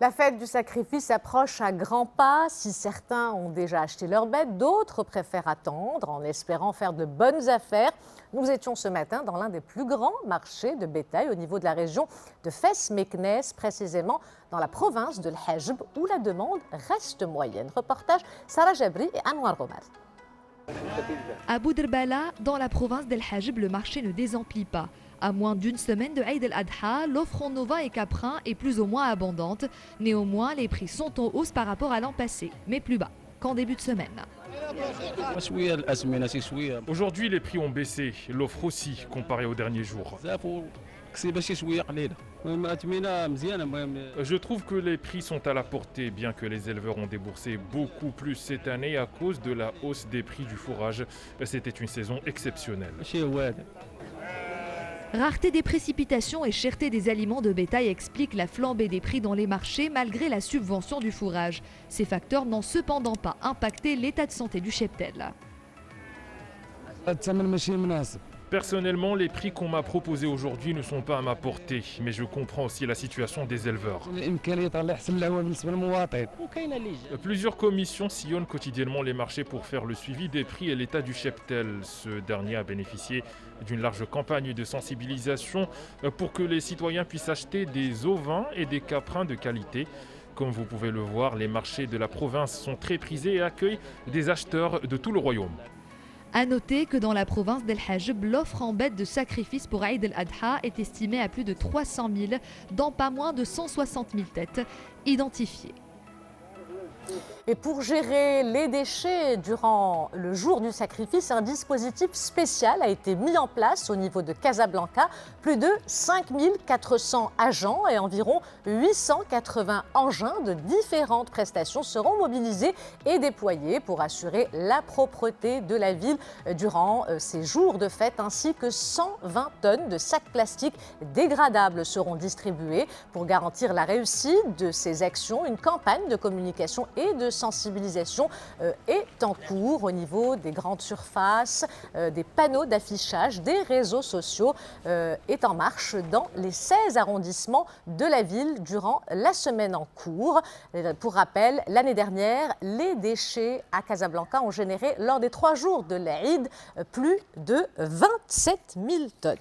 La fête du sacrifice approche à grands pas. Si certains ont déjà acheté leur bête, d'autres préfèrent attendre en espérant faire de bonnes affaires. Nous étions ce matin dans l'un des plus grands marchés de bétail au niveau de la région de Fès-Meknès, précisément dans la province de l'Hajb, où la demande reste moyenne. Reportage Sarah Jabri et Anwar Romar. À Boudrbala, dans la province d'El Hajb, le marché ne désemplit pas. À moins d'une semaine de Eid el-Adha, l'offre en ovins et caprins est plus ou moins abondante. Néanmoins, les prix sont en hausse par rapport à l'an passé, mais plus bas qu'en début de semaine. Aujourd'hui, les prix ont baissé, l'offre aussi, comparée aux derniers jours. Je trouve que les prix sont à la portée, bien que les éleveurs ont déboursé beaucoup plus cette année à cause de la hausse des prix du fourrage. C'était une saison exceptionnelle. Rareté des précipitations et cherté des aliments de bétail expliquent la flambée des prix dans les marchés malgré la subvention du fourrage. Ces facteurs n'ont cependant pas impacté l'état de santé du cheptel. Personnellement, les prix qu'on m'a proposés aujourd'hui ne sont pas à ma portée, mais je comprends aussi la situation des éleveurs. Plusieurs commissions sillonnent quotidiennement les marchés pour faire le suivi des prix et l'état du cheptel. Ce dernier a bénéficié d'une large campagne de sensibilisation pour que les citoyens puissent acheter des ovins et des caprins de qualité. Comme vous pouvez le voir, les marchés de la province sont très prisés et accueillent des acheteurs de tout le royaume. A noter que dans la province d'El Hajb, l'offre en bêtes de sacrifice pour Eid el-Adha est estimée à plus de 300 000, dans pas moins de 160 000 têtes identifiées. Et pour gérer les déchets durant le jour du sacrifice, un dispositif spécial a été mis en place au niveau de Casablanca. Plus de 5 400 agents et environ 880 engins de différentes prestations seront mobilisés et déployés pour assurer la propreté de la ville durant ces jours de fête, ainsi que 120 tonnes de sacs plastiques dégradables seront distribués. Pour garantir la réussite de ces actions, une campagne de communication et de sensibilisation est en cours au niveau des grandes surfaces, des panneaux d'affichage, des réseaux sociaux, est en marche dans les 16 arrondissements de la ville durant la semaine en cours. Pour rappel, l'année dernière, les déchets à Casablanca ont généré lors des 3 jours de l'Aïd plus de 27 000 tonnes.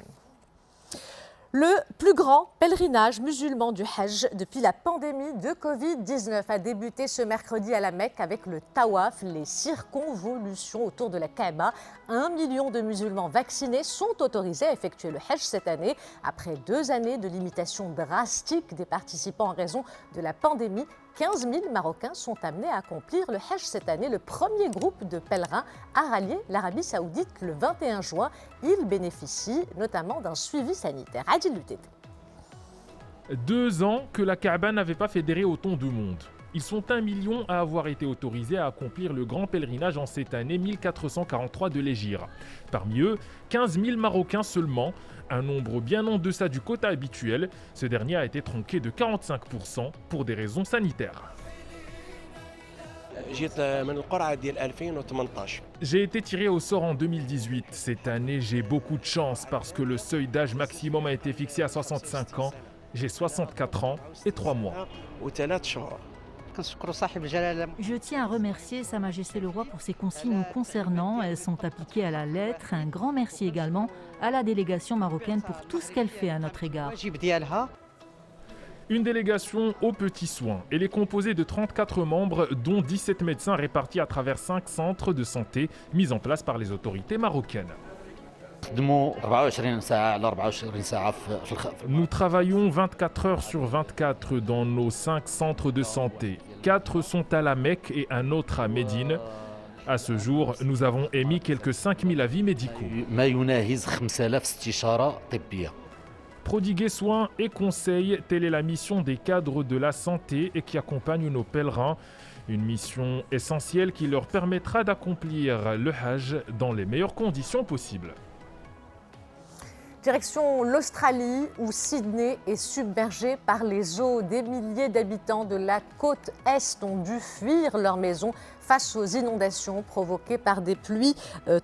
Le plus grand pèlerinage musulman du Hajj depuis la pandémie de Covid-19 a débuté ce mercredi à la Mecque avec le tawaf, les circonvolutions autour de la Kaaba. 1 million de musulmans vaccinés sont autorisés à effectuer le Hajj cette année. Après 2 années de limitation drastique des participants en raison de la pandémie, 15 000 Marocains sont amenés à accomplir le Hajj cette année. Le premier groupe de pèlerins a rallié l'Arabie Saoudite le 21 juin. Il bénéficie notamment d'un suivi sanitaire. Adil Lutet. 2 ans que la Kaaba n'avait pas fédéré autant de monde. Ils sont 1 million à avoir été autorisés à accomplir le grand pèlerinage en cette année 1443 de l'Hégire. Parmi eux, 15 000 Marocains seulement, un nombre bien en deçà du quota habituel. Ce dernier a été tronqué de 45% pour des raisons sanitaires. J'ai été tiré au sort en 2018. Cette année, j'ai beaucoup de chance parce que le seuil d'âge maximum a été fixé à 65 ans. J'ai 64 ans et 3 mois. Je tiens à remercier Sa Majesté le Roi pour ses consignes nous concernant. Elles sont appliquées à la lettre. Un grand merci également à la délégation marocaine pour tout ce qu'elle fait à notre égard. Une délégation aux petits soins. Elle est composée de 34 membres, dont 17 médecins répartis à travers 5 centres de santé mis en place par les autorités marocaines. Nous travaillons 24 heures sur 24 dans nos 5 centres de santé. 4 sont à la Mecque et un autre à Médine. À ce jour, nous avons émis quelques 5000 avis médicaux. Prodiguer soins et conseils, telle est la mission des cadres de la santé et qui accompagnent nos pèlerins. Une mission essentielle qui leur permettra d'accomplir le Hajj dans les meilleures conditions possibles. Direction l'Australie, où Sydney est submergée par les eaux. Des milliers d'habitants de la côte Est ont dû fuir leur maison face aux inondations provoquées par des pluies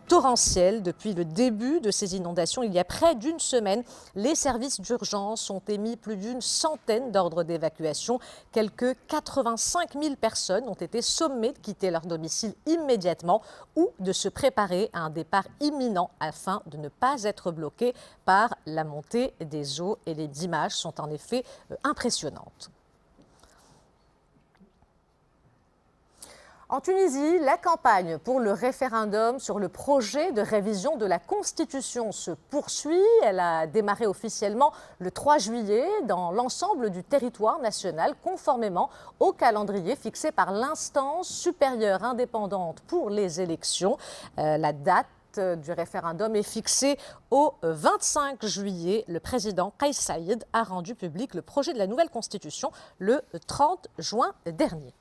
torrentielles. Depuis le début de ces inondations, il y a près d'une semaine, les services d'urgence ont émis plus d'une centaine d'ordres d'évacuation. Quelques 85 000 personnes ont été sommées de quitter leur domicile immédiatement ou de se préparer à un départ imminent afin de ne pas être bloquées par la montée des eaux. Et les images sont en effet impressionnantes. En Tunisie, la campagne pour le référendum sur le projet de révision de la Constitution se poursuit. Elle a démarré officiellement le 3 juillet dans l'ensemble du territoire national, conformément au calendrier fixé par l'instance supérieure indépendante pour les élections. La date du référendum est fixée au 25 juillet. Le président Kais Saïed a rendu public le projet de la nouvelle Constitution le 30 juin dernier.